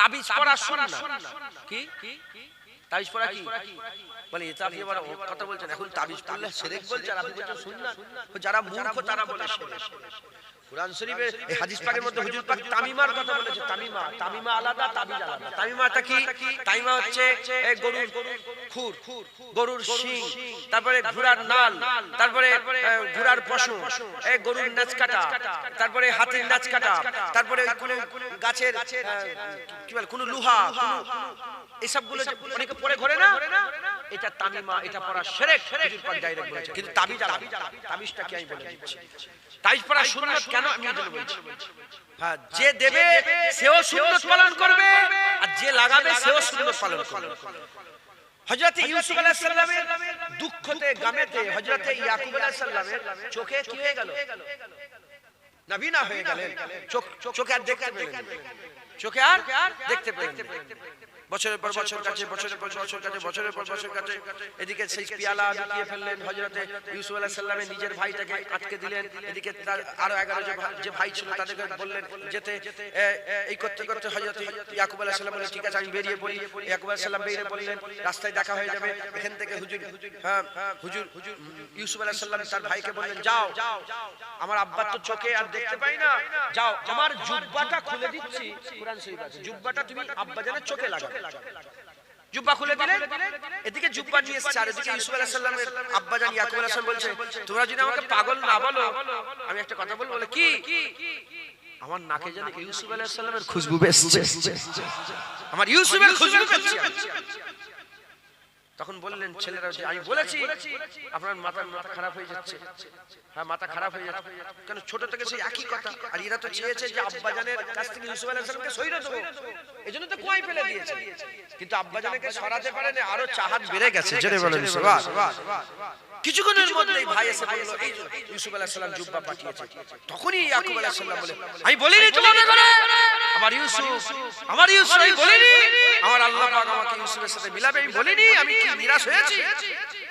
তাবিজ পড়া সুন্নাত কি তাবিজ পড়া কি বলে এটা আপনি আবার কথা বলছেন এখন তাবিজ পড়লে শিরক বলছেন আপনি বলছেন সুন্নাত যারা মূর্খ তারা বলে শিরক কুরআন শরীফে এই হাদিস পাকের মধ্যে হুজুর পাক তামিমার কথা বলেছে তামিমা আলাদা তাবিজ আলাদা তামিমাটা কি তামিমা হচ্ছে এই গরুর খুর গরুর শিং তারপরে ঘোড়ার নাল তারপরে ঘোড়ার পশম এই গরুর নাচ কাটা তারপরে হাতির নাচ কাটা তারপরে কোন গাছের কি বলে কোন লোহা এসব গুলো যে অনেকে পড়ে ঘরে না এটা তামিমা এটা পড়া শিরক হুজুর পাক ডাইরেক্ট বলেছে কিন্তু তাবিজ আলাদা তাবিজটা কি আমি বলে দিচ্ছি তাবিজ পড়া সুন্নাত কেন আমি এটা বলছি হ্যাঁ যে দেবে সেও সুন্নাত পালন করবে আর যে লাগাবে সেও সুন্নাত পালন করবে হযরত ইউসুফ আলাইহিস সালামের দুঃখতে গামেতে হযরত ইয়াকুব আলাইহিস সালামের চোখে কি হয়ে গেল নবী না হয়ে গেলেন চোখে আর দেখতে পেলেন চোখে আর দেখতে পেলেন বছরের পর বছর কাছে বছরের পর বছর কাছে বছরের পর বছর কাছে এদিকে সেই পিয়ালা লুকিয়ে ফেললেন হযরত ইউসুফ আলাইহিস সালামের নিজের ভাইটাকে আটকে দিলেন এদিকে তার আরো 11 যে ভাই ছিল তাদেরকে বললেন যেতে এই করতে করতে হযরত ইয়াকুব আলাইহিস সালাম বললেন ঠিক আছে আমি বেরিয়ে পড়ি ইয়াকুব আলাইহিস সালাম বেরিয়ে পড়লেন রাস্তায় দেখা হয়ে যাবে এখান থেকে হুজুর ইউসুফ আলাইহিস সালাম তার ভাইকে বললেন যাও আমার আব্বার তো চোখে আর দেখতে পাই না যাও আমার জুব্বাটা খুলে দিচ্ছি কুরআন শরীফ আছে জুব্বাটা তুমি আব্বাজানের চোখে লাগাও জুব্বা খুলে দিলেন এদিকে জুব্বা নিয়ে এসেছে আর এদিকে ইউসুফ আলাইহিস সালামের আব্বাজান ইয়াকুব আলাইহিস সালাম বলছে তোমরা যদি আমাকে পাগল না বলো আমি একটা কথা বলবো বলে কি আমার নাকে যেন ইউসুফ আলাইহিস সালামের খুশবু বেশছে আমার ইউসুফের খুশবু বেশছে তখন বললেন ছেলেরা যে আমি বলেছি আপনার মাথা খারাপ হয়ে যাচ্ছে হ্যাঁ মাথা খারাপ হয়ে যাচ্ছে কেন ছোট থেকে সেই একই কথা আর এরা তো চেয়েছে যে আব্বাজানের কাছ থেকে ইউসুফ আলাইহিস সালামকে সরিয়ে দেবো এজন্য তো কুয়ায় ফেলে দিয়েছে কিন্তু আব্বাজানকে সরাতে পারেনি আরো চাহাত বেড়ে গেছে জেনে বলেন সুবহান কিছুক্ষণের মধ্যেই ভাই এসে বলল এই ইউসুফ আলাইহিস সালাম জুব্বা পাঠিয়েছে তখনই ইয়াকুব আলাইহিস সালাম বলে আমি বলিনি তোমাদের করে আমার ইউসুফ আমি বলিনি আমার আল্লাহ পাক আমাকে ইউসুফের সাথে মিলাবে আমি বলিনি আমি কি নিরাশ হয়েছি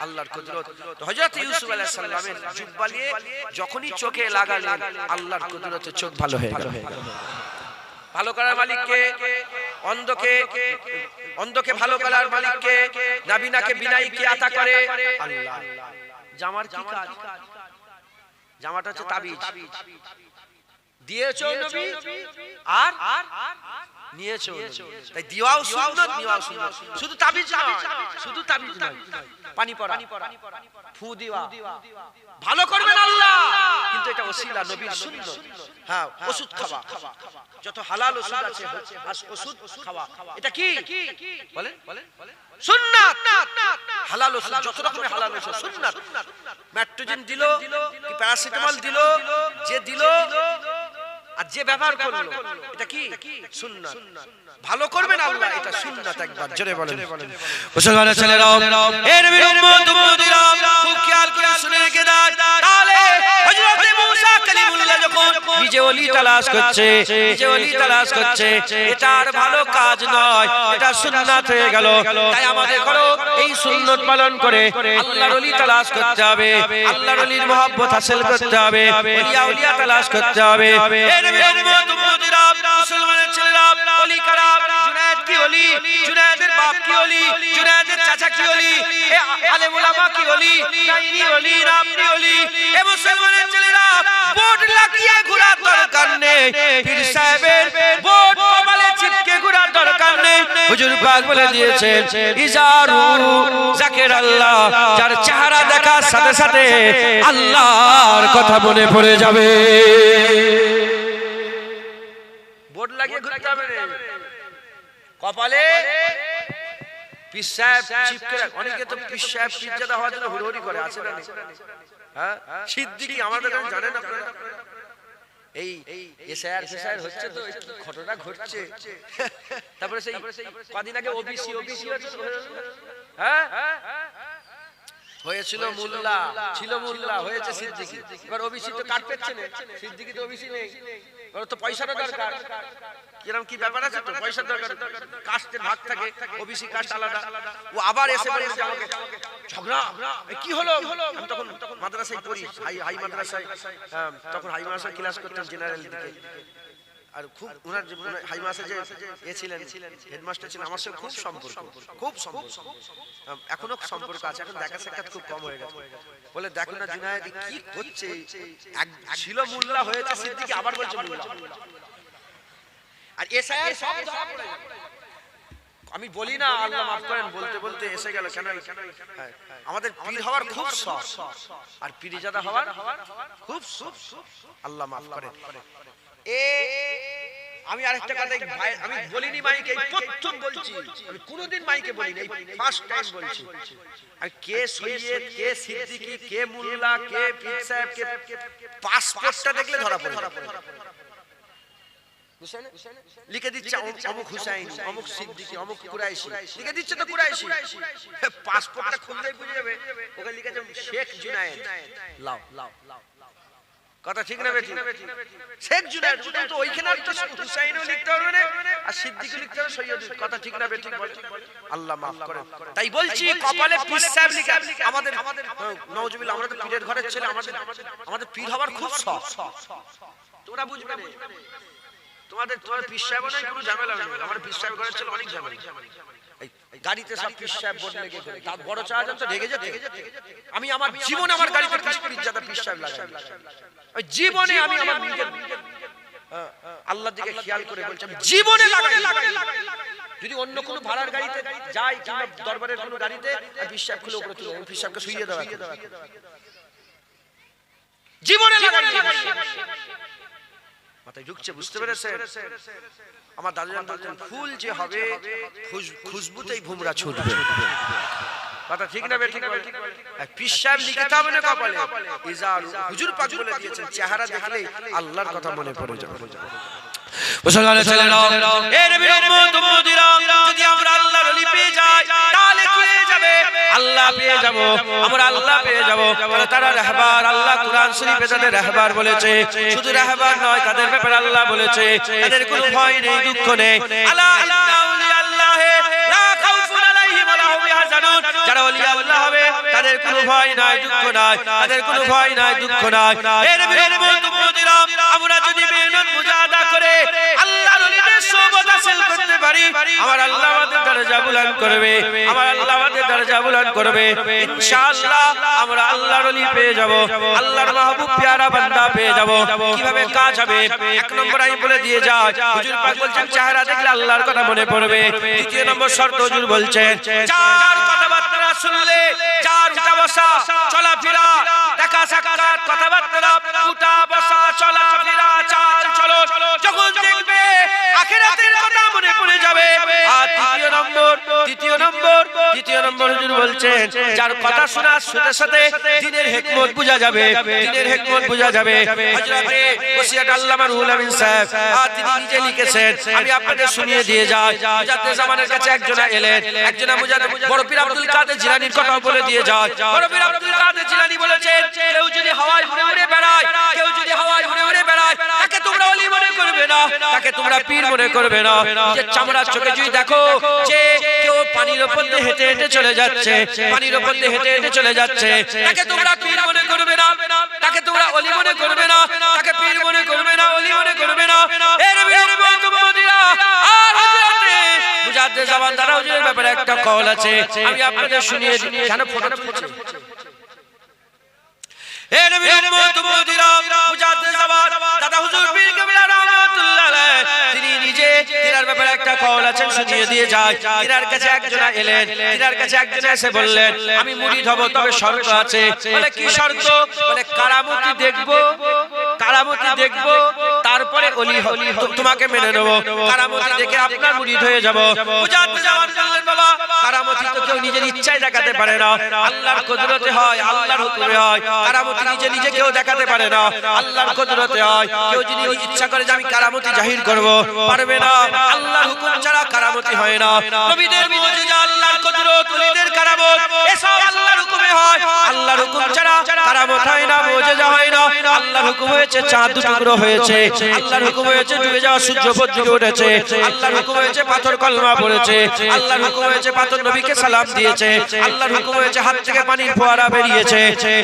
আল্লাহর কুদরত তো হযরত ইউসুফ আলাইহিস সালামের জুব্বা নিয়ে যখনই চোখে লাগালেন আল্লাহর কুদরতে চোখ ভালো হয়ে গেল ভালো করার মালিককে অন্ধকে ভালো করার মালিককে নাবিনাকে বিনাই কি আতা করে আল্লাহ জামার কি কাজ জামাটা হচ্ছে তাবিজ দিয়েছো নবী আর নিয়েছো তাই দিওয়াও সুন্নাত নিওয়াও সুন্নাত শুধু তাবিজ নয় পানি পড়া ফু দিওয়া ভালো করবেন আল্লাহ কিন্তু এটা ওসিলা নবীর সুন্নাত হ্যাঁ ওষুধ খাওয়া যত হালাল ওষুধ আছে ওষুধ খাওয়া এটা কি বলেন সুন্নাত হালাল ওষুধ যত রকমের হালাল ওষুধ সুন্নাত মেট্রোজিন দিল কি প্যারাসিটামল দিল যে দিল আর যে ব্যবহার করলো এটা কি সুন্নাত ভালো করবেন আল্লাহ এটা সুন্নাত একবার জোরে বলেন মুসলমানের ছেলেরাও এর নবীর উম্মত উম্মতিরা খুব খেয়াল করে শুনে রেখে দাও তাহলে হযরত মুসা কালিমুল্লাহ যখন নিজে ওলি তালাশ করছে এটা আর ভালো কাজ নয় এটা সুন্নাত হয়ে গেল তাই আমাদের করো এই সুন্নাত পালন করে আল্লাহর ওলি তালাশ করতে হবে আল্লাহর ওলির মহব্বত হাসিল করতে হবে ওলিয়া তালাশ করতে হবে এর নবীর উম্মত উম্মতিরা মুসলমানের ছেলেরা ওলি কারা জুনায়েদ কি ওলি জুনায়েদের বাপ কি ওলি জুনায়েদের চাচা কি ওলি আলেম উলামা কি ওলি নাইনি ওলি রামনি ওলি এ মুসলমানের ছেলেরা বোর্ড লাগিয়ে ঘোরার দরকার নেই পীর সাহেবের বোর্ড কপালে চিপকে ঘোরার দরকার নেই হুজুর পাক বলে দিয়েছেন ইজারু যাকির আল্লাহ যার চেহারা দেখার সাথে সাথে আল্লাহর কথা মনে পড়ে যাবে বোর্ড লাগিয়ে ঘুরতে হবে কপালে পীর সাহেব চিপকে অনেকে তো পীর সাহেব পীরজাদা হওয়ার জন্য হুড়হুড়ি করে আছে না হ্যাঁ সিদ্দিকী আমাদের জানেন আপনারা এই এসআর হচ্ছে তো ঘটনা ঘটছে তারপরে সেই কদিন আগে ওবিসি হ্যাঁ হয়েছিল মোল্লা ছিল মোল্লা হয়েছে সিদ্দিকী এবার ওবিসি তো কাট পেচ্ছে না সিদ্দিকী তো ওবিসি নেই এবার তো পয়সাটা দরকার কিরকম কি ব্যাপার আছে তো পয়সার দরকার কাস্টের ভাগ থাকে ওবিসি কাস্ট আলাদা ও আবার এসে বলেছে আমাকে ঝগড়া কি হলো আমি তখন মাদ্রাসায় পড়ি হাই মাদ্রাসায় তখন হাই মাদ্রাসায় ক্লাস করতাম জেনারেল দিকে আর খুব ওনার যে হাই মাসে যে ছিলেন হেডমাস্টার ছিলেন, আমার সাথে খুব সম্পর্ক, এখনো সম্পর্ক আছে। এখন দেখা সাক্ষাৎ খুব কম হয়ে গেছে। বলে দেখো না জুনায়েদ কি করছে, ছিল মোল্লা হয়েছে সিদ্দিকী, আবার বলছে মোল্লা। আর এসআইআর সব ধরা পড়ে গেল। আমি বলি না আল্লাহ মাফ করেন, বলতে বলতে এসে গেল। কেন আমাদের পীর হওয়ার খুব শখ, আর পীরজাদা হওয়ার খুব শখ। আল্লাহ মাফ করেন। আমি আরেকটা কথা আমি বলিনি মাইকে, প্রথম বলছি, আমি কোনোদিন মাইকে বলিনি, এই ফার্স্ট টাইম বলছি। আর কে সৈয়দ, কে সিদ্দিকী, কে মোল্লা, কে পীর সাহেব, কে পাসপোর্টটা দেখলে ধরা পড়ে। লিখে দিচ্ছে অমুক হুসাইন, অমুক সিদ্দিকী, অমুক কুরাইশি, লিখে দিচ্ছে তো কুরাইশি। পাসপোর্টটা খুললেই বুঝে যাবে ওকে লিখেছে শেখ জুনায়েদ। লাও লাও কথা ঠিক না বেঠিক? শেখ জুনায়েদ তো ওইখানে আর তো হুসাইনও লিখতে হবে না আর সিদ্দিকী লিখতে হবে সৈয়দ। কথা ঠিক না বেঠিক? আল্লাহ মাফ করেন। তাই বলছি কপালে পীর সাহেব লিখা। আমাদের নওজুবিল্লাহ, আমরা তো পীরের ঘরের ছেলে, আমাদের পীর হওয়ার খুব শখ। তোমরা বুঝবে না, তোমাদের পীর সাহেব নাই কোনো ঝামেলা নেই। আমার পীর সাহেব ঘরের ছেলে অনেক ঝামেলা। গাড়িতে সব পীর সাহেব বোর্ড লেগে গেছে, তার বড় চার্জ তো ঢেকে যেতে। আমি আমার জীবনে আমার গাড়িতে পীরজাদা পীর সাহেব লাগাই ওই জীবনে। আমি আমার নিজের আল্লাহর দিকে খেয়াল করে বলছি, আমি জীবনে লাগাই। যদি অন্য কোনো ভাড়ার গাড়িতে যাই কিংবা দরবারের কোনো গাড়িতে পীর সাহেব খুলে উপরে তুলে পীর সাহেবকে শুইয়ে দেওয়া, জীবনে লাগাই। মাথায় ঢুকছে, বুঝতে পেরেছেন? আমার দাদুজান বলতেন ফুল যে হবে খুশবুতেই ভুমরা ছুটবে। কথা ঠিক না বেঠিক? পীর সাহেব লিখতে হবে না কপালে। ইজার হুজুর পাক বলে দিয়েছেন চেহারা দেখলেই আল্লাহর কথা মনে পড়ে যাবে। মুসলমানের ছেলেরা, এ নবীর উম্মত উম্মতিরা, যদি আমরা আল্লাহর ওলি পেয়ে যাই তাহলে কি হয়ে যাবে? আল্লাহ পেয়ে যাব, আমরা আল্লাহ পেয়ে যাব। তারা রাহবার, আল্লাহ কুরআন শরীফে তাদের রাহবার বলেছে। শুধু রাহবার নয়, তাদের ব্যাপারে আল্লাহ বলেছে তাদের কোনো ভয় নেই, দুঃখ নেই। আলা ইন্না আউলিয়া আল্লাহি লা খাউফুন আলাইহিম ওয়া লা হুম ইয়াহজানুন। যারা ওলি আল্লাহ হবে তাদের কোনো ভয় নাই, দুঃখ নাই, তাদের কোনো ভয় নাই, দুঃখ নাই। এ নবীর উম্মত উম্মতিরা, আমরা যদি মেহনত মুজাহাদা করে আল্লাহর ওলিদের সোহবত হাসিল করতে পারি, আমার আল্লাহ আমাদের দরজা বুলন্দ করবে, আমার আল্লাহ আমাদের দরজা বুলন্দ করবে। ইনশাআল্লাহ আমরা আল্লাহর ওলি পেয়ে যাব, আল্লাহর মাহবুব প্যারা বান্দা পেয়ে যাব। কিভাবে কাজ হবে? এক নম্বর আমি বলে দিয়ে যাই, হুজুর পাক বলছেন চেহারা দেখলে আল্লাহর কথা মনে পড়বে। দ্বিতীয় নম্বর শর্ত হুজুর বলছেন চার কথাবার্তা শুনলে, চার উঠা বসা চলাফেরা, দেখা সাক্ষাৎ, কথাবার্তা, উঠা বসা চলাফেরা, চাল চলন যখন দেখবে আখিরাতের কথা মনে পড়ে যাবে। আর তৃতীয় নম্বর হুজুর বলছেন যার কথা শোনার সাথে সাথে দ্বীনের হিকমত বোঝা যাবে, দ্বীনের হিকমত বোঝা যাবে। হযরতে ওসিয়ত আল্লামা রুহুল আমিন সাহেব তিনি নিজে লিখেছেন, আমি আপনাদের শুনিয়ে দিয়ে যাই। মুজাদ্দিদ জামানের কাছে একজনা এলেন, একজনা মুজাদ্দিদ বড় পীর আব্দুল কাদের জিলানীর কথা বলে দিয়ে যায়। বড় পীর আব্দুল কাদের জিলানী বলেছেন কেউ যদি হাওয়ায় উড়ে উড়ে বেড়ায়, কেউ যদি হাওয়ায় উড়ে উড়ে বেড়ায়, তাকে তোমরা ওলি মনে করবে না, তাকে তোমরা পীর মনে করবে না। যে চামড়ার চোখে যদি দেখো যে কেউ পানির উপর দিয়ে হেঁটে হেঁটে চলে যাচ্ছে, পানির উপর দিয়ে হেঁটে হেঁটে চলে যাচ্ছে, তাকে তোমরা পীর মনে করবে না, তাকে তোমরা ওলি মনে করবে না, তাকে পীর মনে করবে না, ওলি মনে করবে না। এর বিরুদ্ধে তোমরা আর হযরতে মুজাদ্দিদ জামান দারা হুজুরের ব্যাপারে একটা কওল আছে, আমি আপনাদের শুনিয়ে দিই। কেন ফটো তুলছি? এ নবীর উম্মত উম্মতিরা, মুজাদ্দিদ জামান দাদা হুজুর পীর কেবলা রাহমাতুল্লাহ আলাইহি তিনি নিজে তিনার ব্যাপারে একটা কওল আছে, শুনিয়ে দিয়ে যায়। তিনার কাছে একজনা এলেন, তিনার কাছে একজনা এসে বললেন আমি মুরিদ হব, তবে শর্ত আছে। বলে কি শর্ত? বলে কারামতি দেখব, কারামতি দেখব, তারপরে ওলি তোমাকে মেনে নেব, কারামতি দেখে আপনার মুরিদ হয়ে যাব। মুজাদ্দিদ জামান বললেন বাবা কারামতি তো কেউ নিজের ইচ্ছায় দেখাতে পারে না, আল্লাহর কুদরতে হয়, আল্লাহর হুকুমে হয়। কারামতি নিজে নিজে কেউ দেখাতে পারে না, আল্লাহর কুদরতে হয়। কেউ যদি ইচ্ছা করে যে আমি কারামতি জাহির করব, পারবে না, আল্লাহর হুকুম ছাড়া কারামতি হয় না। নবীদের মুজিজা, আল্লাহর কুদরত, ওলিদের কারামত এসব আল্লাহর হুকুমে হয়, আল্লাহর হুকুম ছাড়া কারামত হয় না, মুজিজা হয় না। আল্লাহর হুকুম হয়েছে চাঁদ টুকরো হয়েছে, আল্লাহর হুকুম হয়েছে ডুবে যাওয়া সূর্য পদ্মে উঠেছে, আল্লাহর হুকুম হয়েছে পাথর কলমা পড়েছে, আল্লাহর হুকুম হয়েছে পাথর নবীকে সালাম দিয়েছে, আল্লাহর হুকুম হয়েছে হাত থেকে পানির ফোয়ারা বেরিয়েছে।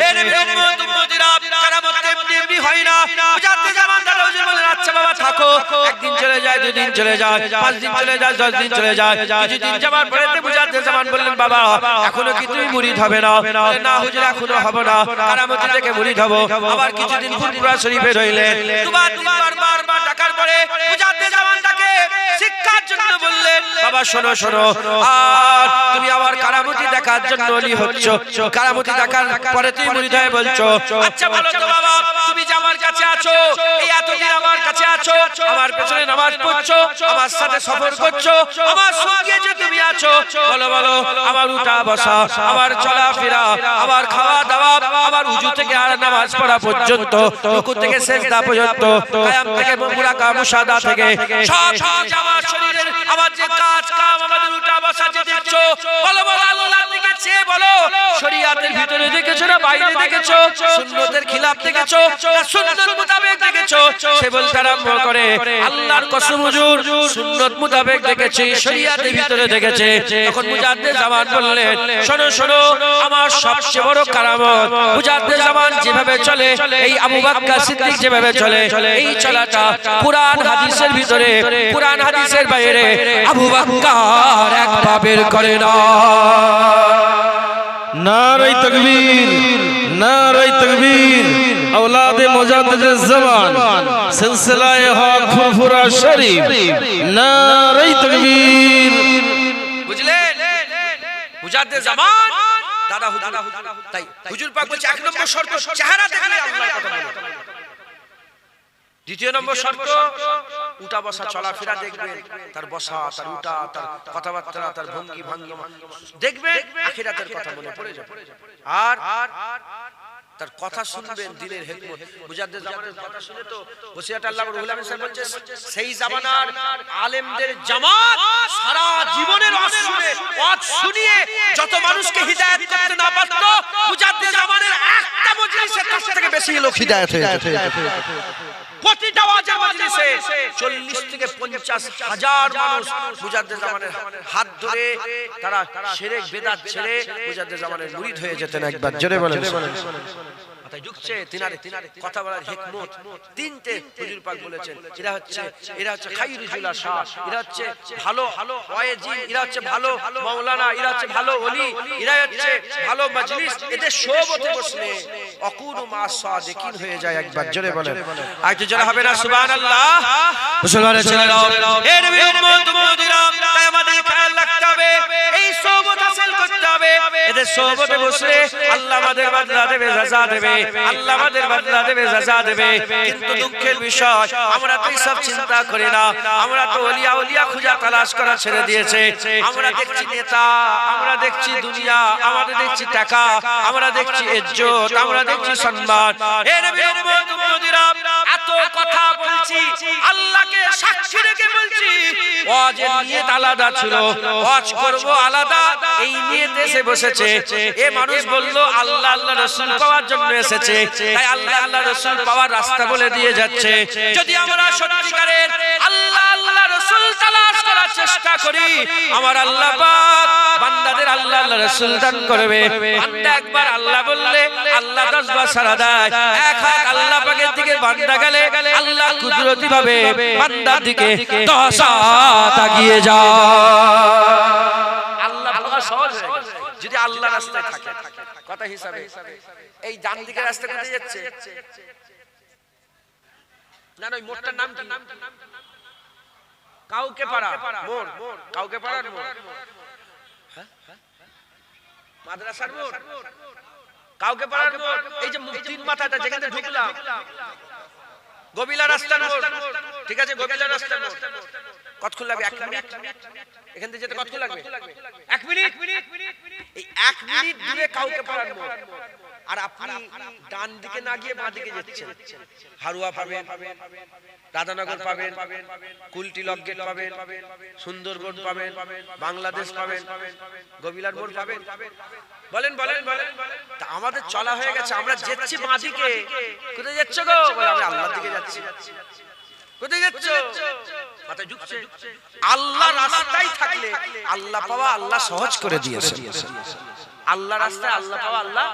এর উম্মত উম্মতিরা কারামত এমনি এমনি হয় না। মুজাদ্দিদ জামান দাদা হুজুর বলেন আচ্ছা বাবা থাকো, একদিন চলে যায়, দুদিন চলে যায়, 5 দিন চলে যায়, 10 দিন চলে যায়, কিছুদিন যাবার পরে মুজাদ্দেদ জামান বললেন বাবা এখনো কি তুমি মুরিদ হবে না? না হুজুর এখনো হব না, কারামতি থেকে মুরিদ হব। আবার কিছুদিন ফুরফুরা শরীফে রইলেন, দুবার তিনবার বারবার ডাকার পরে মুজাদ্দেদ জামান তাকে শিক্ষার জন্য বললেন বাবা শোনো শোনো, আর তুমি আবার কারামতি দেখার জন্য ওলি হচ্ছ, কারামতি দেখার পরে তুমি মুরিদ হয়ে বলছো আচ্ছা ভালো তো বাবা তুমি যে আমার কাছে আছো, এই এতদিন আমার কাছে আছো, আমার পেছনে নামাজ পড়ছো, আমার সাথে সফর করছো, আমার সঙ্গে যে তুমি আছো, বলো বলো আমার উঠা বসা, আমার চলাফেরা, আমার খাওয়া দাওয়া, আমার উজু থেকে আর নামাজ পড়া পর্যন্ত, রুকু থেকে সিজদা পর্যন্ত, কিয়াম থেকে মুরাকা মুশাহাদা থেকে সব আমার শরীরের আমার যে কাজ কাম আমাদের উঠা বসা যে দেখছো, বলো বলো আল্লাহর দিকে চেয়ে বলো শরীয়তের ভিতরে দেখেছো না বাইরে দেখেছো, সুন্নতের খিলাফ দেখেছো না সুন্নত মোতাবেক দেখেছো? সে বলতে আরম্ভ করে আল্লাহর কসম হুজুর সুন্নত মোতাবেক দেখেছি, শরীয়তের ভিতরে দেখেছে। তখন মুজাদ্দেদ জামান বললেন শোনো শোনো আমার সবচেয়ে বড় কারামত মুজাদ্দেদ জামান যেভাবে চলে, এই আবু বকর সিদ্দিক যেভাবে চলে, এই চলাটা কুরআন হাদিসের ভিতরে, কুরআন হাদিসের বাইরে আবু বকর এক পা বের করে না। নারে তাকবীর, নারে তাকবীর, औलादे मुजाद्दिद ज़मान सिलसिलाए हक फुरफुरा शरीफ, नारे ताकबीर। বুঝলেন মুজাদ্দেদ জামান দাদা হুজুর, তাই হুজুর পাক বলছে এক নম্বর শর্ত চেহারা দেখলে আল্লাহর কথা বলো, দ্বিতীয় নম্বর শর্ত উঠা বসা চলাফেরা দেখবেন, তার বসা, তার উঠা, তার কথাবার্তা, তার ভঙ্গি ভঙ্গিমা দেখবেন, আখিরাতের কথা মনে পড়ে যাবে, আর তার কথা শুনবেন দিনের হিকমত। মুজাদ্দেদ জামানের কথা শুনে তো ওসিয়াত আল্লাহ রুহুল আমিন সাহেব বলছে সেই জামানার আলেমদের জামাত সারা জীবনের ওয়াজ শুনিয়ে যত মানুষকে হিদায়াত করতে না পারত, মুজাদ্দেদ জামানের একটা মজলিসে তার থেকে বেশি লোক হিদায়াত হয়েছে। প্রতিটা ওয়াজের মজলিসে 40 থেকে 50 হাজার মানুষ মুজাদ্দেদ জামানের হাত ধরে তারা শিরক বিদআত ছেড়ে মুজাদ্দেদ জামানের মুরিদ হয়ে যেতেন। একবার জোরে বলেন মাথায় ঢুকছে তিনারে কথা বলার হিকমত তিনটে হুজুর পাক বলেছেন। এরা হচ্ছে খায়রুল জুলাসা, এরা হচ্ছে ভালো ওয়াইজিন, এরা হচ্ছে ভালো মাওলানা, এরা হচ্ছে ভালো ওলি, এরা হচ্ছে ভালো মজলিস, এদের সোহবতে বসলে আকুনু মা সাদিকিন হয়ে যায়। একবার জোরে বলেন আর একটু জোরে হবে না সুবহানাল্লাহ। মুসলমানের ছেলেরা এর উম্মত মুদিরাম, তাই আমাদের খেয়াল রাখতে হবে, এই সোহবত হাসিল করতে হবে, এদের সোহবতে বসলে আল্লাহ আমাদের বদলা দেবে, রাজা দেবে, আল্লাহ আমাদের বদলা দেবে, রাজা দেবে। কিন্তু দুঃখের বিষয় আমরা তো সব চিন্তা করি না, আমরা তো ওলিয়া খুঁজা তালাশ করা ছেড়ে দিয়েছে। আমরা দেখছি নেতা, আমরা দেখছি দুনিয়া, আমরা দেখছি টাকা, আমরা দেখছি ইজ্জত, আমরা দেখছি সম্মান। এ নবী উম্মত মুদিরাম এত কথা বলছি, আল্লাহকে সাক্ষী রেখে বলছি, ওয়াজের নিয়ত আলাদা ছিল, ওয়াজ করব আলাদা, এই নিয়তে এসে বসেছে। এ মানুষ বলল আল্লাহ আল্লাহ রাসূল পাওয়ার জন্য এসেছে, তাই আল্লাহ আল্লাহ রাসূল পাওয়ার রাস্তা বলে দিয়ে যাচ্ছে। যদি আমরা সত্যিকারের আল্লাহ আল্লাহ রাসূল তালাশ করার চেষ্টা করি, আমার আল্লাহ পাক বান্দাদের আল্লাহ আল্লাহ রাসূল দান করবে। বান্দা একবার আল্লাহ বললে আল্লাহ 10 বার সাড়া দেয়। এক হাত আল্লাহ পাকের দিকে বান্দা গেলে আল্লাহ কুদরতি ভাবে বান্দার দিকে 10 হাত এগিয়ে যায়। আল্লাহ পাওয়া সহজ হয়ে গেছে যদি আল্লাহ রাস্তায় থাকে। কথা হিসাবে এই ডান দিকের রাস্তা কোথায় যাচ্ছে? না ওই মোড়টার নাম কি? কাউকে পাড়া মোড়, কাউকে পাড়ার মোড়, মাদ্রাসার মোড়, কাউকে পাড়ার মোড়, এই যে মুক্তির মাথাটা যেখানে ঢুকলাম গবিলা রাস্তার মোড়, ঠিক আছে গবিলা রাস্তার মোড়। কতক্ষণ লাগবে? 1 মিনিট। এখান থেকে যেতে কতক্ষণ লাগবে? 1 মিনিট। এই 1 মিনিট দূরে কাউকে পাড়ার মোড়, আর আপনি ডান দিকে না গিয়ে বাঁ দিকে যাচ্ছেন। হারুয়া পাবেন, রাধানগর পাবেন, কুলটি লক গেট পাবেন, সুন্দরবন পাবেন, বাংলাদেশ পাবেন, গবিলার মোড় পাবেন। বলেন বলেন বলেন। তা আমাদের চলা হয়ে গেছে, আমরা যাচ্ছি বাঁ দিকে। কোথায় যাচ্ছ গো? বলে আমি আল্লাহর দিকে যাচ্ছি। কোথায় যাচ্ছ? মাথায় ঢুকছে। আল্লাহ রাস্তায় থাকলে আল্লাহ পাওয়া আল্লাহ সহজ করে দিয়েছে। আল্লাহ রাস্তায় আল্লাহ পাওয়া আল্লাহ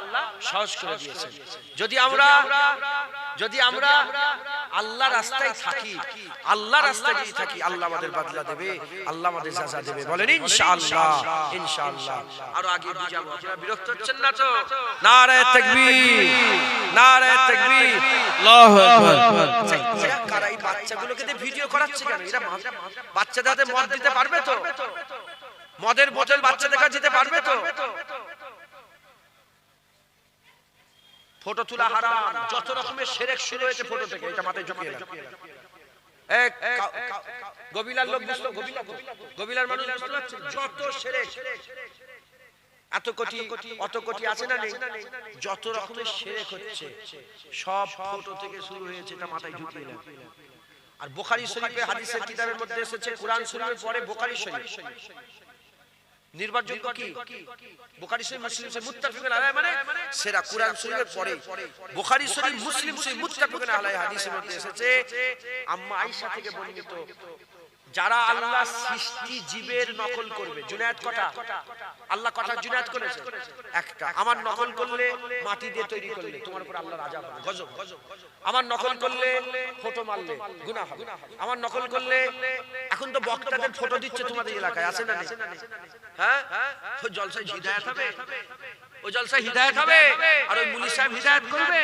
সহজ করে দিয়েছে। যদি আমরা আল্লাহ রাস্তায় থাকি, আল্লাহ রাস্তায় যদি থাকি, আল্লাহ আমাদের বদলা দেবে, আল্লাহ আমাদের সাজা দেবে। বলেন ইনশাআল্লাহ, ইনশাআল্লাহ। আর আগে যাব, আপনারা বিরক্ত হচ্ছেন না তো? নারে তাকবীর, নারে তাকবীর, আল্লাহু আকবার। এরা কারা? এই বাচ্চাগুলোকে দিয়ে ভিডিও করাচ্ছে কেন? এরা বাচ্চাদের হাতে মদ দিতে পারবে তো? মদের বোতল বাচ্চাদের কাছে দিতে পারবে তো? ফটো তোলা হারাম, যত রকমের শিরক শুরু হয়েছে ফটো থেকে, এটা মাথায় ঢুকিয়ে নাও। এক গবিলার লোক বুঝলো, গবিলার মানুষ বুঝতে পারছে যত শিরক, এত কোটি অত কোটি আছে না নেই, যত রকমের শিরক হচ্ছে সব ফটো থেকে শুরু হয়েছে, এটা মাথায় ঢুকিয়ে নাও। আর বুখারী শরীফের হাদিসের কিতাবের মধ্যে এসেছে কুরআন শরীফের পরে বুখারী শরীফ নির্ভরযোগ্য কি? বুখারী শরীফ মুসলিম শরীফ মুত্তাফিকুন আলাইহি, মানে সেরা কুরআন শরীফের পরে বুখারী শরীফ মুসলিম শরীফ মুত্তাফিকুন আলাইহি হাদিসের মধ্যে এসেছে আম্মা আয়েশা থেকে বর্ণিত, যারা আল্লাহ সৃষ্টি জীবের নকল করবে, জুনায়েদ কটা? আল্লাহ কটা জুনায়েদ করেছে? একটা। আমার নকল করলে, মাটি দিয়ে তৈরি করলে তোমার উপর আল্লাহর আযাব হবে, গজব। আমার নকল করলে, ফটো মারলে গুনাহ হবে। আমার নকল করলে, এখন তো বক্তাদের ফটো দিচ্ছে তোমাদের এলাকায়, আছে না? হ্যাঁ, ওই জলসায় হিদায়াত হবে, ওই জলসায় হিদায়াত হবে, আর ওই মুলি সাহেব হিদায়াত করবে।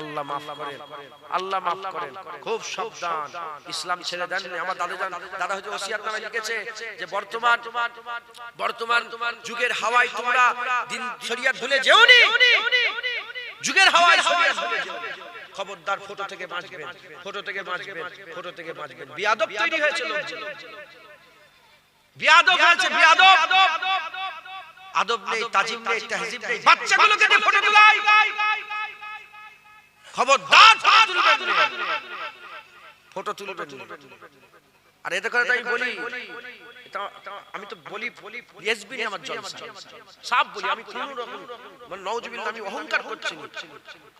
আল্লাহ মাফ করেন, আল্লাহ মাফ করেন। খুব সাবধান, ইসলাম ছেড়ে দেন। আমার দাদা হয়তো ওসিয়াতনামায় লিখেছে যে বর্তমান যুগের হাওয়ায় তোমরা দিন শরিয়ত ভুলে যেওনি, যুগের হাওয়ায় শরিয়ত ভুলে যেও। খবরদার, ফটো থেকে বাঁচবেন, ফটো থেকে বাঁচবেন, ফটো থেকে বাঁচবেন। বিয়াদব তৈরি হয়েছে লোকজন, বিয়াদব হয়েছে, বিয়াদব। আদব নেই, তাজিম নেই, তাহজিব নেই, বাচ্চাগুলোকে দিয়ে ফটো তোলাই। খবরদার, ফটো তুলবেন। আর এতে করে আমি বলি, আমি তো বলি এসবি নি আমার জলসা, সব বলি আমি, কোন রকম মানে নাউজুবিল্লাহ আমি অহংকার করছি না।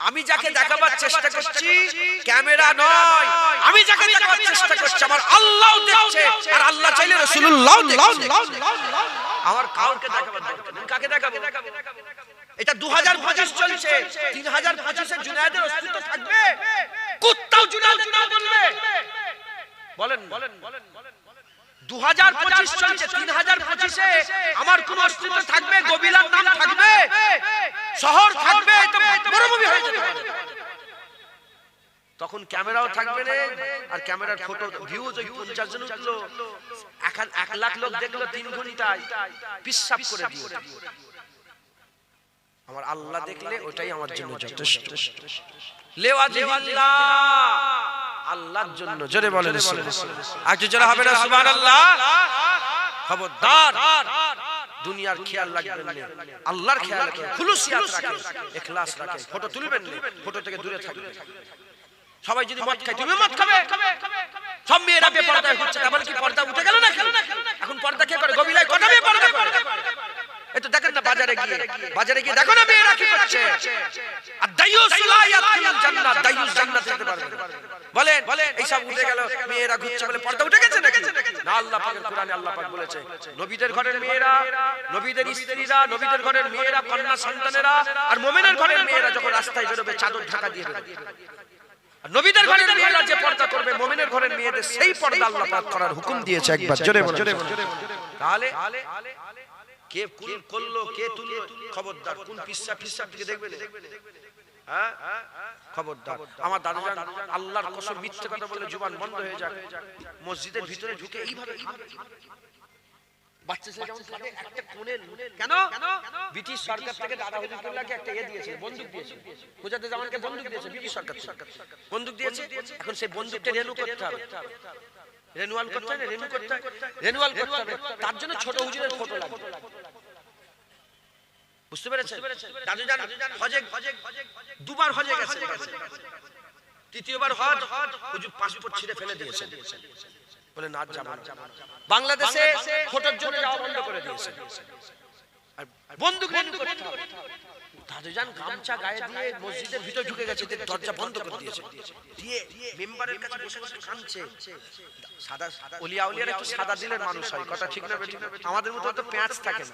আমি যাকে দেখাবার চেষ্টা করছি ক্যামেরা নয়, আমি যাকে দেখাবার চেষ্টা করছি আমার আল্লাহ দেখছে, আর আল্লাহ চাইলে রাসূলুল্লাহ দেখছে। আমার কাউকে দেখাবার দরকার নেই। কাকে দেখাবো? এটা 2025 চলছে, 3025 এ জুনায়েদের অস্তিত্ব থাকবে? কুত্তাও জুনায়েদের নাম বলবে? বলেন 2025 চলছে, 3025 এ আমার কোন অস্তিত্ব থাকবে? গবিলার নাম থাকবে, শহর থাকবে, তো মরুভূমি হয়ে যেতে পারে। তখন ক্যামেরাও থাকবে না, আর ক্যামেরার ফটো ভিউজ ওই 50 জন উঠলো, এখন 1 লাখ লোক দেখলো 3 ঘন্টায়, পিশাব করে দিও। আমার আল্লাহ দেখলে ওটাই আমার জন্য যথেষ্ট। লেওয়াজিল্লাহ, আল্লাহর জন্য। জোরে বলেন সুবহানাল্লাহ। আজ জোরে হবে না সুবহানাল্লাহ? খবরদার, দুনিয়ার খেয়াল রাখবেন না, আল্লাহর খেয়াল রাখবেন, খুলুসিয়াত রাখেন, ইখলাস রাখেন। ফটো তুলবেন না, ফটো থেকে দূরে থাকবেন। সবাই যদি মদ খায়, তুমি মদ খাবে? সব মেয়েরা বেপরদা হচ্ছে, তাহলে কি পর্দা উঠে গেল না? এখন পর্দা কে করে? গবিলায় কটা মেয়ে পর্দা করে? এই তো দেখেন না, বাজারে গিয়ে দেখো না মেয়েরা কি করছে। আর দায়ুস লা ইয়াদখুলুল জান্নাত, দায়ুস জান্নাতে যেতে পারবে না। বলেন এই সব উঠে গেল, মেয়েরা ঘুরছে বলে পর্দা উঠে গেছে নাকি? না, আল্লাহ পাকের কোরআনে আল্লাহ পাক বলেছে নবীদের ঘরের মেয়েরা, নবীদের স্ত্রীরা, নবীদের ঘরের মেয়েরা, কন্যা সন্তানেরা আর মুমিনের ঘরের মেয়েরা যখন রাস্তায় বেরোবে চাদর ঢাকা দিয়ে বেরোবে। আর নবীদের ঘরের মেয়েরা যে পর্দা করবে, মুমিনের ঘরের মেয়েদের সেই পর্দা আল্লাহ পাক করার হুকুম দিয়েছে। একবার জোরে বলেন। তাহলে কে করলো, কে তুললো? খবরদার, কোন পিসা দিকে দেখবে না, হ্যাঁ খবরদার। আমার দাদাজান আল্লাহর কসম মিথ্যে কথা বললে জুবান বন্ধ হয়ে যাক। মসজিদের ভিতরে ঢুকে এইভাবে বাচ্চা ছেলে যেমন কাটে একটা কোণে, কেন? ব্রিটিশ সরকার থেকে দাদা হুজুরকে একটা দিয়েছে, বন্দুক দিয়েছে, মুজাদ্দেদ জামানকে বন্দুক দিয়েছে, ব্রিটিশ সরকার বন্দুক দিয়েছে। এখন সেই বন্দুকটা রেনু করতে হবে, রেনুয়াল করতে হবে, রেনুয়াল করতে হবে। তার জন্য ছোট হুজুরের ফটো লাগবে। বুঝতে পেরেছেন? দাদুজান হজে দুবার হজে গেছে, তৃতীয়বার হজ হুজুর পাসপোর্ট ছিঁড়ে ফেলে দিয়েছে, বলে না যাবো না। বাংলাদেশে ফটোর জন্য যাওয়া বন্ধ করে দিয়েছে, আর বন্দুক রেনু করতে হবে। দাদুজান গামছা গায়ে দিয়ে মসজিদের ভিতর ঢুকে গেছে, দরজা বন্ধ করে দিয়েছে, দিয়ে মেম্বারের কাছে বসে বসে কাঁদছে। সাদা ওলিয়া উলিয়ারা একটু সাদা দিলের মানুষ হয়, কথা ঠিক না বেঠিক? আমাদের মতো তো প্যাঁচ থাকে না।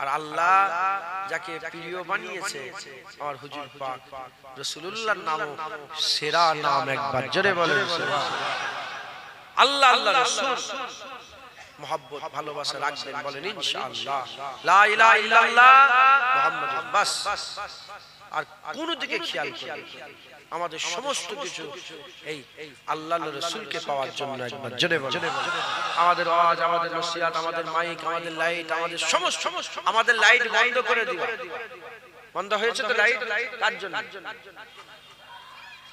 আর আল্লাহ যাকে প্রিয় বানিয়েছে আমার হুজুর পাক রাসূলুল্লাহর নাম সেরা নাম, একবার জোরে বলেন সুবহানাল্লাহ। আল্লাহ আল্লাহ রাসূল মোহাব্বত ভালোবাসা রাখবেন, বলেন ইনশাআল্লাহ। লা ইলাহা ইল্লাল্লাহ মুহাম্মাদুর বাস। আর কোন দিকে খেয়াল করবেন, আমাদের সমস্ত কিছু এই আল্লাহর রাসূলকে পাওয়ার জন্য, একবার জোরে বলেন। আমাদের আওয়াজ, আমাদের নসিহত, আমাদের মাইক, আমাদের লাইট, আমাদের সমস্ত, আমাদের লাইট বন্ধ করে দিবা। বন্ধ হয়েছে তো লাইট, কার জন্য?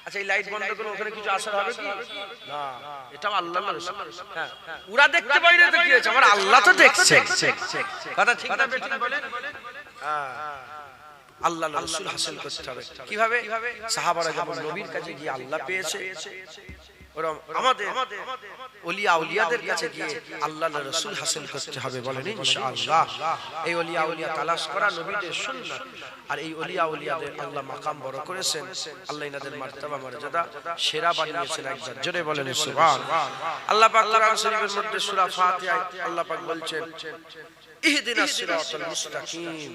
আচ্ছা, এই লাইট বন্ধ করে ওখানে কিছু আসর হবে কি? না, এটাও আল্লাহর রাসূল। হ্যাঁ, ওরা দেখতে পাই না তো কি হয়েছে, আমার আল্লাহ তো দেখছে। কথা ঠিক না বেঠিক বলেন? হ্যাঁ, আল্লাহর রাসূল হাসিল করতে হবে কিভাবে? সাহাবারা যখন নবীর কাছে গিয়ে আল্লাহ পেয়েছে, ওরা আমাদের ওলিয়া আউলিয়াদের কাছে গিয়ে আল্লাহর রাসূল হাসিল করতে হবে, বলেন ইনশাআল্লাহ। এই ওলিয়া আউলিয়া তালাশ করা নবীদের সুন্নাত। আর এই ওলিয়া আউলিয়াদের আল্লাহ মাকাম বড় করেছেন, আল্লাহ ইনাদের মার্তবা মর্যাদা সেরা বানিয়েছেন, একবার জোরে বলেন সুবহানাল্লাহ। আল্লাহ পাক কোরআন শরীফের মধ্যে সূরা ফাতিহায় আল্লাহ পাক বলছেন ইহদিনাস সিরাতাল মুস্তাকিম।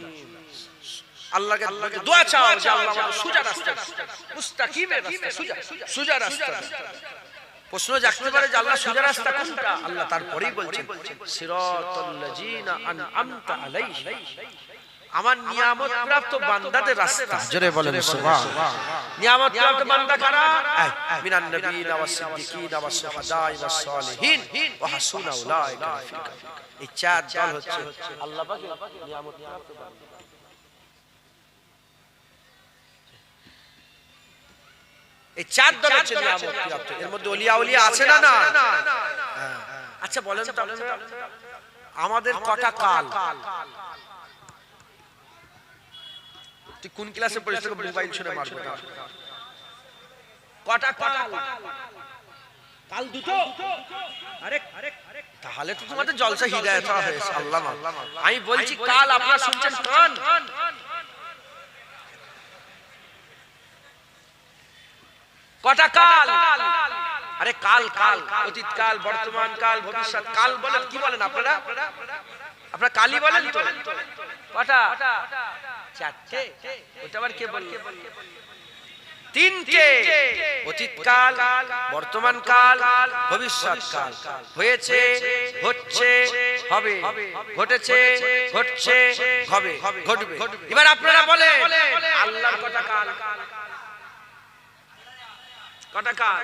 আল্লাহকে দোয়া চাও যে আল্লাহ আমাদের সোজা রাস্তা, মুস্তাকিমের রাস্তা, সোজা রাস্তা। প্রশ্ন জাগতে পারে যে আল্লাহ সোজা রাস্তা কোনটা? আল্লাহ তারপরেই বলছেন সিরাতাল লাযিনা আনআমতা আলাইহিম, আমার নিয়ামত প্রাপ্ত বান্দাদের রাস্তা। জোরে বলেন সুবহানাল্লাহ। নিয়ামত প্রাপ্ত বান্দা কারা? মিনান নবিয়িনা ওয়াস সিদ্দিকিনা ওয়াস শুহাদাই ওয়াস সালিহিন ওয়া হাসুনা উলাইকা রাফিকা। এই চার দল হচ্ছে আল্লাহ পাকের নিয়ামত প্রাপ্ত বান্দা। এই চার দল হচ্ছে নিয়ামত প্রাপ্ত। এর মধ্যে ওলিয়া আউলিয়া আছে না? না। আচ্ছা বলেন তো আমাদের কটা কাল? তুই কোন ক্লাসে পড়িস? তোকে মোবাইল ছুঁড়ে মারবে না। কটা কাল? কাল দুটো। আরে তাহলে তো তোমাদের জলসা হিদায়াত হয়েছে। আল্লাহ আমি বলছি কাল, আপনারা শুনছেন কান। কটা কাল? আরে কাল কাল, অতীত কাল, বর্তমান কাল, ভবিষ্যৎ কাল বলেন। কি বলেন আপনারা? আপনারা কালই বলেন তো? কটা? চারটে। ওটা আবার কে বলল? তিনটে। অতীত কাল, বর্তমান কাল, ভবিষ্যৎ কাল। হয়েছে, হচ্ছে, হবে, ঘটেছে, ঘটছে, হবে, ঘটবে। এবার আপনারা বলেন আল্লাহর কটা কাল? কটা কাল?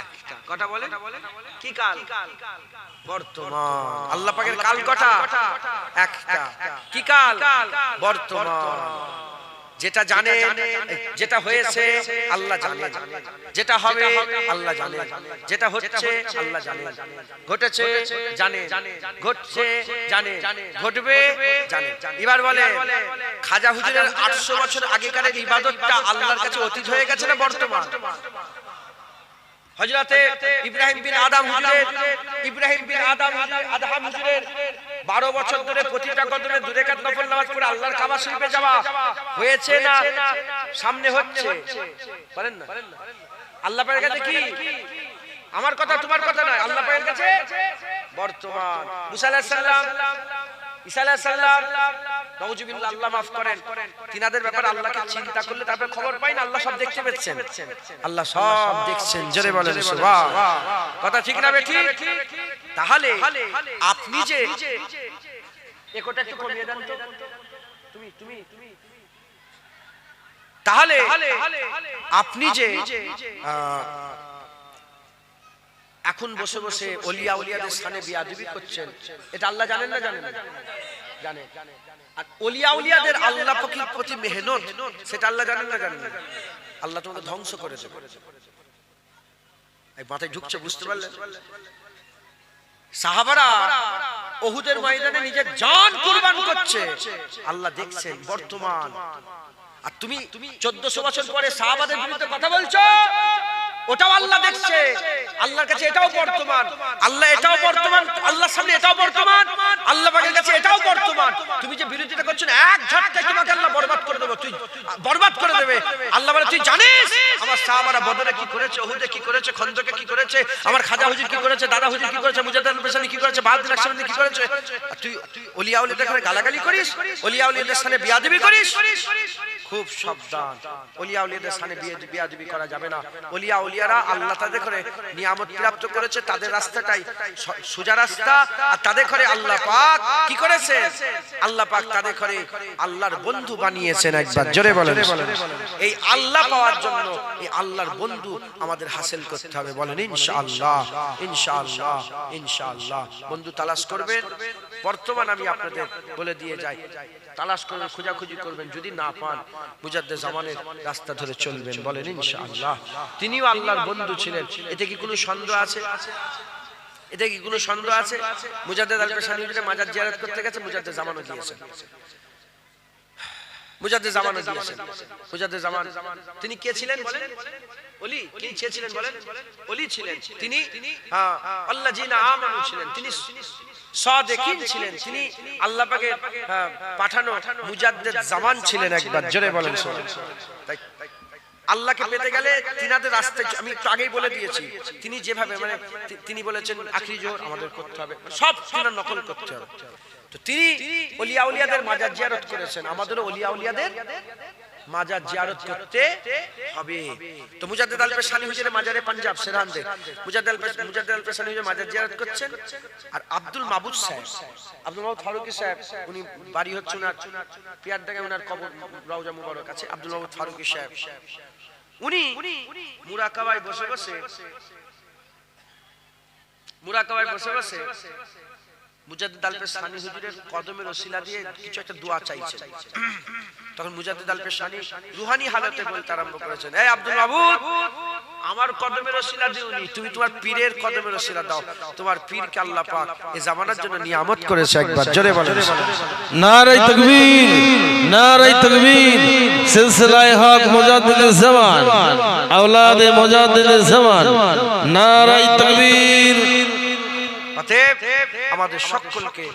একটা। কটা বলেন? কি কাল? বর্তমান। আল্লাহ পাকের কাল কটা? একটা। কি কাল? বর্তমান। যেটা জানে, যেটা হয়েছে আল্লাহ জানে, যেটা হবে আল্লাহ জানে, যেটা হচ্ছে আল্লাহ জানে, ঘটেছে জানে, ঘটছে জানে, ঘটবে জানে। এবার বলে খাজা হুজুরের 800 বছর আগেকার ইবাদতটা আল্লাহর কাছে অতীত হয়ে গেছে না বর্তমান? হযরতে ইব্রাহিম বিন আদম হুজুরের 12 বছর ধরে প্রতিটা কদমে 2 রাকাত নফল নামাজ পড়ে আল্লাহর কাবা শরীফে যাওয়া হয়েছে না? সামনে হচ্ছে। বলেন না। আল্লাহ পাকের কাছে কি? আমার কথা তোমার কথা নয়, আল্লাহ পাকের কাছে বর্তমান। মুসা আলাইহিস সালাম, ঈসা আলাইহিস সালাম, নাউজুবিল্লাহ, আল্লাহ মাফ করেন, তিনাদের ব্যাপারে আল্লাহকে চিন্তা করলে তারপর খবর পাই না আল্লাহ সব দেখতে পেয়েছেন। আল্লাহ সব দেখছেন। জোরে বলেন সুবহানাল্লাহ। কথা ঠিক না বেঠিক? তাহলে আপনি যে একটা একটু কমিয়ে দেন তো তুমি তাহলে আপনি যে এখন বসে বসে ওলিয়া উলিয়াদের স্থানে বিয়াদবি করছেন, এটা আল্লাহ জানেন না? জানেন না? জানেন। আর ওলিয়া উলিয়াদের আল্লাহ পাকের প্রতি মেহনত, সেটা আল্লাহ জানেন না? জানেন না? আল্লাহ তোমাকে ধ্বংস করে দেবে। এই মাথায় ঢুকছে, বুঝতে পারলেন? সাহাবারা উহুদের ময়দানে নিজের জান কুরবান করছে, আল্লাহ দেখছেন বর্তমান। আর তুমি 1400 বছর পরে সাহাবাদের বিরুদ্ধে কথা বলছো, ওটাও আল্লাহ দেখছে, আল্লাহর কাছে এটাও বর্তমান, আল্লাহ এটাও বর্তমান, আল্লাহর সামনে এটাও বর্তমান, আল্লাহ পাকের কাছে এটাও বর্তমান। তুমি যে বিরোধিতা করছো না, এক ঝটকায় তোমাকে আল্লাহ বরবাদ করে দেবে, তুই বরবাদ করে দেবে। আল্লাহ বলে তুই জানিস আমার সাহাবারা বদরে কি করেছে, উহুদে কি করেছে, খন্দকে কি করেছে, আমার খাজা হুজুর কি করেছে, দাদা হুজুর কি করেছে, মুজাদ্দিদ পেশানি কি করেছে, বাহাদুর নকশবন্দি কি করেছে। আর তুই ওলিয়া উলিয়াদের এখানে গালাগালি করিস, ওলিয়া উলিয়াদের সামনে বিয়াদবি করিস। খুব সাবধান, ওলিয়া উলিয়াদের সামনে বিয়াদবি করা যাবে না। ওলিয়া উলিয়ারা আল্লাহ তাদের করে নিয়ামত প্রাপ্ত করেছে, তাদের রাস্তাটাই সোজা রাস্তা। আর তাদের করে আল্লাহ পাক কি করেছে, আল্লাহ পাক তাদের করে আল্লাহর বন্ধু বানিয়েছেন। একবার জোরে বলেন, এই আল্লাহ পাওয়ার জন্য এই আল্লাহর বন্ধু আমাদের হাসিল করতে হবে। বলেন ইনশাআল্লাহ, ইনশাআল্লাহ, ইনশাআল্লাহ। বন্ধু তালাশ করবেন, বর্তমান আমি আপনাদের বলে দিয়ে যাই, তালাশ করবেন, খোঁজাখুঁজি করবেন, যদি না পান মুজাদ্দিদ জামানের রাস্তা ধরে চলবেন। বলেন ইনশাআল্লাহ। তিনিও আল্লাহর বন্ধু ছিলেন, এতে কি কোনো সন্দেহ আছে? এতে কি কোনো সন্দেহ আছে? মুজাদ্দিদ আল পেশানি হুজুরের মাজার জিয়ারত করতে গেছে, মুজাদ্দিদ জামানও গিয়েছেন, মুজাদ্দিদ জামানও গিয়েছেন। মুজাদ্দিদ জামান তিনি কে ছিলেন বলেন? ওলি। কি ছিলেন বলেন? ওলি ছিলেন তিনি। আল্লাযিনা আমানু ছিলেন, তিনি সাদিকিন ছিলেন, তিনি আল্লাহ পাকের পাঠানো মুজাদ্দিদ জামান ছিলেন। একবার জোরে বলেন সুবহানাল্লাহ। তাই আল্লাহকে পেতে গেলে তিনাদের রাস্তায়, আমি একটু আগেই বলে দিয়েছি, তিনি যেভাবে মানে তিনি বলেছেন আখরি জোহর আমাদের করতে হবে, সব তিনার নকল করতে হবে। তো তিনি ওলিয়া উলিয়াদের মাজার জিয়ারত করেছেন, আমাদেরও ওলিয়া উলিয়াদের মাজার জিয়ারত করতে হবে। তো মুজাদ্দিদ আল পেশানি হুজুরের মাজারে পাঞ্জাব সেরানদে মুজাদ্দিদ আল পেশানি হুজুর মাজার জিয়ারত করছেন। আর আব্দুল মাবুদ সাহেব, আব্দুল মাবুদ ফারুকী সাহেব, উনি বাড়ি হচ্ছে ওনার পিয়ারডাঙ্গায়, ওনার কবর রওজা মুবারক আছে। আব্দুল মাবুদ ফারুকী সাহেব উনি মুরাকাবায় বসে বসে মুজাদ্দিদ আল পেশানি হুজুরের কদমের ওসিলা দিয়ে কিছু একটা দোয়া চাইছেন। তখন মুজাদ্দিদ আল পেশানি রুহানি হালতে বলতে আরম্ভ করেছেন, এই আব্দুল মাবুদ, আমার কদমের ওসিলা দিওনি, তুমি তোমার পীরের কদমের ওসিলা দাও। তোমার পীরকে আল্লাহ পাক এই জামানার জন্য নিয়ামত করেছে। একবার জোরে বলেন নারে তাকবীর, নারে তাকবীর। সিলসিলায়ে হক মুজাদ্দিদ জামান, আওলাদে মুজাদ্দিদ জামান, নারে তাকবীর। অতএব আমাদের সকলকে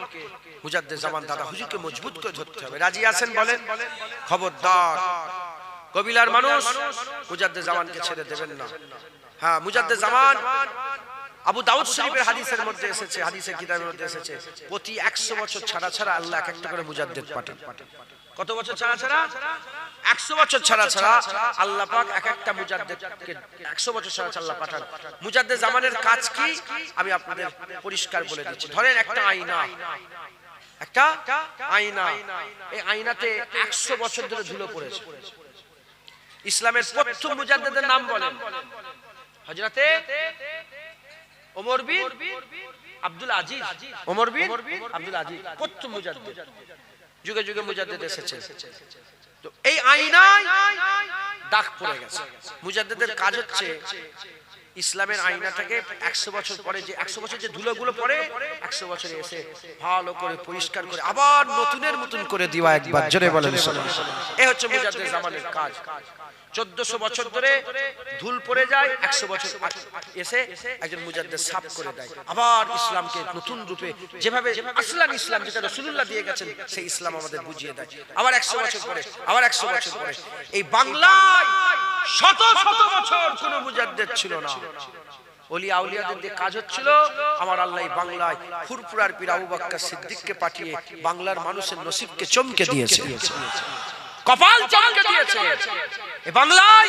মুজাদ্দিদ জামান দাদা হুজুরকে মজবুত করে ধরতে হবে। রাজি আছেন বলেন? খবরদার, কবিলার মানুষ মুজাদ্দিদ জামানকে ছেড়ে দেবেন না। হ্যাঁ, মুজাদ্দিদ জামান আবু দাউদ শরীফের হাদিসের মধ্যে এসেছে, হাদিসের কিতাবের মধ্যে এসেছে, প্রতি 100 বছর ছাড়া ছাড়া আল্লাহ এক একটা করে মুজাদ্দিদ পাঠান। কত বছর ছাড়া ছাড়া? 100 বছর ছাড়া ছাড়া আল্লাহ পাক এক একটা মুজাদ্দিদকে 100 বছর ছাড়া ছাড়া আল্লাহ পাঠান। মুজাদ্দিদ জামানের কাজ কি আমি আপনাদের পরিষ্কার বলে দিচ্ছি। ধরেন একটা আয়না, একটা আয়না, এই আয়নাতে 100 বছর ধরে ধুলো পড়েছে। ইসলামের প্রথম মুজাদ্দিদের নাম বলেন? হযরতে ওমর বিন আব্দুল আজিজ। ওমর বিন আব্দুল আজিজ প্রথম মুজাদ্দিদ। যুগে যুগে মুজাদ্দিদ এসেছে। তো এই আয়নায় দাগ পড়ে গেছে। মুজাদ্দিদের কাজ হচ্ছে ইসলামের আয়নাটাকে 100 বছর পরে যে 100 বছর যে ধুলোগুলো পড়ে 100 বছরে এসে ভালো করে পরিষ্কার করে আবার নতুনের মতন করে দিবা। একবার জোরে বলেন সুবহানাল্লাহ। এই হচ্ছে মুজাদ্দিদ জামানের কাজ। 1400 বছর ধরে ধুল পড়ে যায়, 100 বছর এসে একজন মুজাদ্দিদ সাফ করে দেয়, আবার ইসলামকে নতুন রূপে যেভাবে আসলাম ইসলাম যেটা রাসূলুল্লাহ দিয়ে গেছেন সেই ইসলাম আমাদের বুঝিয়ে দেয়। আবার 100 বছর পরে, আবার 100 বছর পরে এই বাংলায় শত শত বছর কোনো মুজাদ্দিদ ছিল না। ওলিয়া আউলিয়াদের যে কাজ হচ্ছিল, আমার আল্লাহ বাংলায় ফুরফুরার পীর আবু বকর সিদ্দিককে পাঠিয়ে বাংলার মানুষের নসিবকে চমকে দিয়েছে, কপাল চমকে দিয়েছে। এই বাংলায়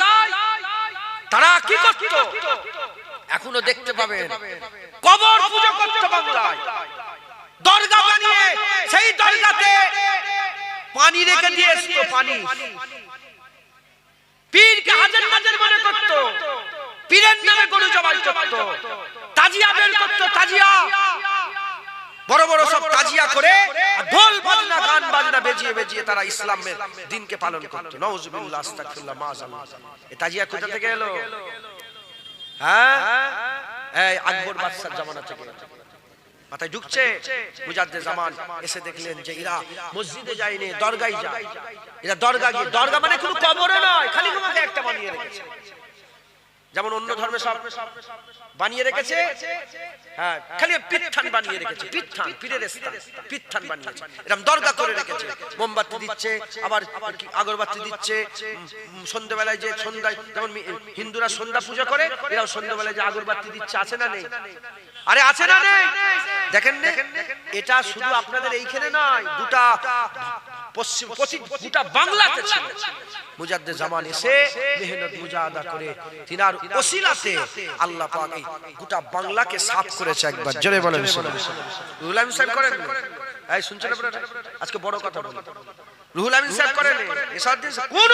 তারা কি করত এখনো দেখতে পাবেন, কবর পূজা করত বাংলায়, দরগা বানিয়ে সেই দরগাতে পানি রেখে দিয়ে আসতো, পানি পীরকে হাজার হাজার মনে করত, পীরের নামে গরু জবাই করত, তাজিয়া বের করত, তাজিয়া বড় বড় সব তাজিয়া করে ঢোল বাজনা গান বাজনা বেজিয়ে বেজিয়ে তারা ইসলামের দিনকে পালন করত। নাউজুবিল্লাহ, আস্তাগফিরুল্লাহ, মাআযাল্লাহ। এই তাজিয়া কোথা থেকে এলো? হ্যাঁ, এই আকবর বাদশার জামানা থেকে। মাথায় ঢুকছে? মুজাদ্দেদ জামান এসে দেখলেন যে এরা মসজিদে যায়নি, দরগায় যায়। এরা দরগা গিয়ে, দরগা মানে কোনো কবরে নয়, খালি তোমাকে একটা বানিয়ে রেখেছে, যেমন অন্য ধর্মে সব বানিয়ে রেখেছে। হ্যাঁ, খালি পিত্থান বানিয়ে রেখেছে, পিত্থান, পীরের স্থান, পিত্থান বানিয়েছে। এরকম দরগা করে রেখেছে, মোমবাতি দিচ্ছে, আবার আগরবাতি দিচ্ছে। সন্ধ্যাবেলায় যে সন্ধ্যায়, যেমন হিন্দুরা সন্ধ্যা পূজা করে, এরাও সন্ধ্যাবেলায় যে আগরবাতি দিচ্ছে, আছে না নেই? আরে আছে না নেই? দেখেন, এটা শুধু আপনাদের এইখানে নয়, গোটা বাংলাতে ছিল। মুজাদ্দেদ জামান এসে মেহনত মুজাহাদা করে তিনার ওসিলাতে আল্লাহ পাক এই গোটা বাংলাকে সাফ করেছে। একবার জোরে বলেন রুহুল আমিন সাহেব করেন? এই শুনছেন আপনারা? আজকে বড় কথা বলি, রুহুল আমিন সাহেব করেন? এসাউদ্দিন কোন